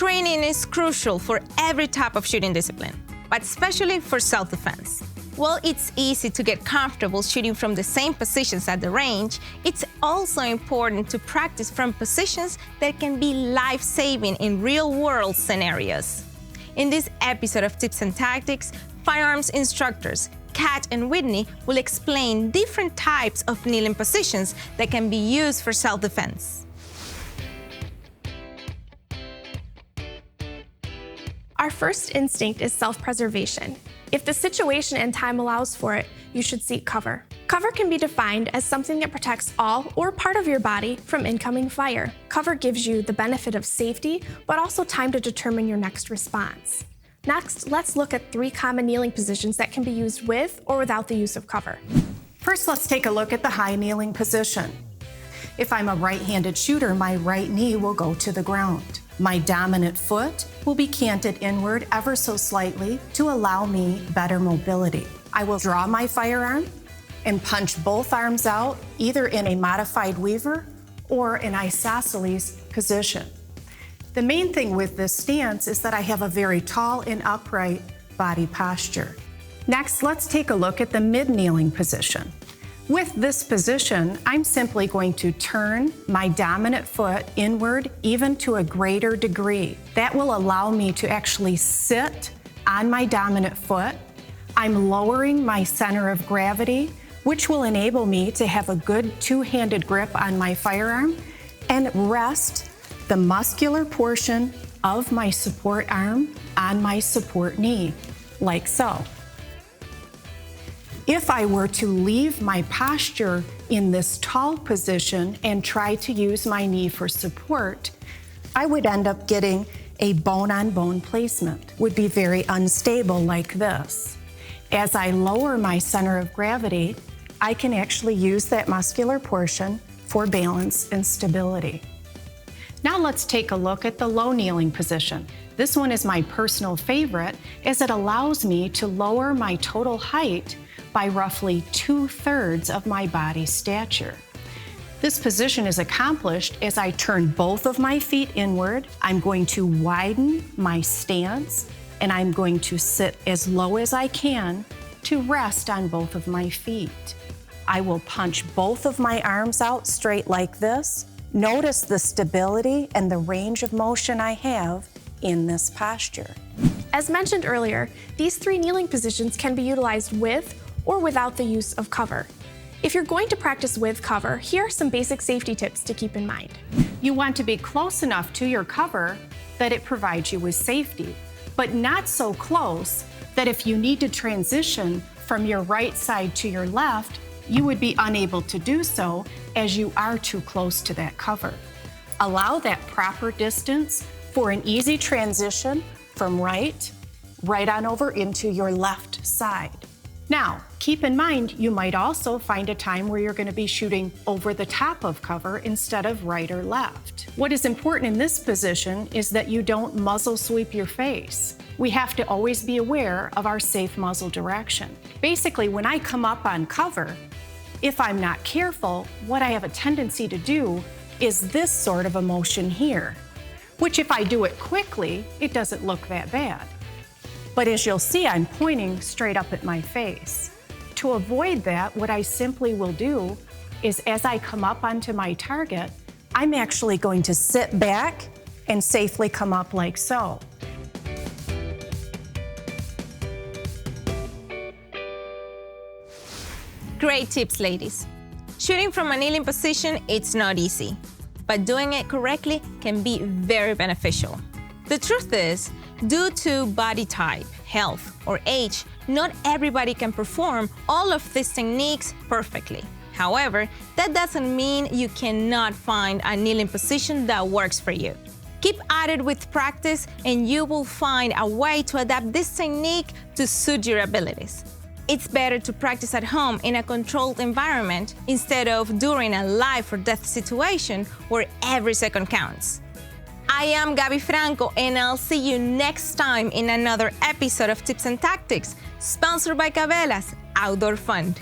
Training is crucial for every type of shooting discipline, but especially for self-defense. While it's easy to get comfortable shooting from the same positions at the range, it's also important to practice from positions that can be life-saving in real-world scenarios. In this episode of Tips and Tactics, firearms instructors Kat and Whitney will explain different types of kneeling positions that can be used for self-defense. Our first instinct is self-preservation. If the situation and time allows for it, you should seek cover. Cover can be defined as something that protects all or part of your body from incoming fire. Cover gives you the benefit of safety, but also time to determine your next response. Next, let's look at 3 common kneeling positions that can be used with or without the use of cover. First, let's take a look at the high kneeling position. If I'm a right-handed shooter, my right knee will go to the ground. My dominant foot will be canted inward ever so slightly to allow me better mobility. I will draw my firearm and punch both arms out, either in a modified weaver or an isosceles position. The main thing with this stance is that I have a very tall and upright body posture. Next, let's take a look at the mid-kneeling position. With this position, I'm simply going to turn my dominant foot inward even to a greater degree. That will allow me to actually sit on my dominant foot. I'm lowering my center of gravity, which will enable me to have a good two-handed grip on my firearm and rest the muscular portion of my support arm on my support knee, like so. If I were to leave my posture in this tall position and try to use my knee for support, I would end up getting a bone-on-bone placement. Would be very unstable like this. As I lower my center of gravity, I can actually use that muscular portion for balance and stability. Now let's take a look at the low kneeling position. This one is my personal favorite as it allows me to lower my total height by roughly 2/3 of my body stature. This position is accomplished as I turn both of my feet inward. I'm going to widen my stance and I'm going to sit as low as I can to rest on both of my feet. I will punch both of my arms out straight like this. Notice the stability and the range of motion I have in this posture. As mentioned earlier, these 3 kneeling positions can be utilized with or without the use of cover. If you're going to practice with cover, here are some basic safety tips to keep in mind. You want to be close enough to your cover that it provides you with safety, but not so close that if you need to transition from your right side to your left, you would be unable to do so as you are too close to that cover. Allow that proper distance for an easy transition from right on over into your left side. Now, keep in mind, you might also find a time where you're going to be shooting over the top of cover instead of right or left. What is important in this position is that you don't muzzle sweep your face. We have to always be aware of our safe muzzle direction. Basically, when I come up on cover, if I'm not careful, what I have a tendency to do is this sort of a motion here, which if I do it quickly, it doesn't look that bad. But as you'll see, I'm pointing straight up at my face. To avoid that, what I simply will do is as I come up onto my target, I'm actually going to sit back and safely come up like so. Great tips, ladies. Shooting from a kneeling position, it's not easy, but doing it correctly can be very beneficial. The truth is, due to body type, health, or age, not everybody can perform all of these techniques perfectly. However, that doesn't mean you cannot find a kneeling position that works for you. Keep at it with practice and you will find a way to adapt this technique to suit your abilities. It's better to practice at home in a controlled environment instead of during a life or death situation where every second counts. I am Gaby Franco, and I'll see you next time in another episode of Tips and Tactics, sponsored by Cabela's Outdoor Fund.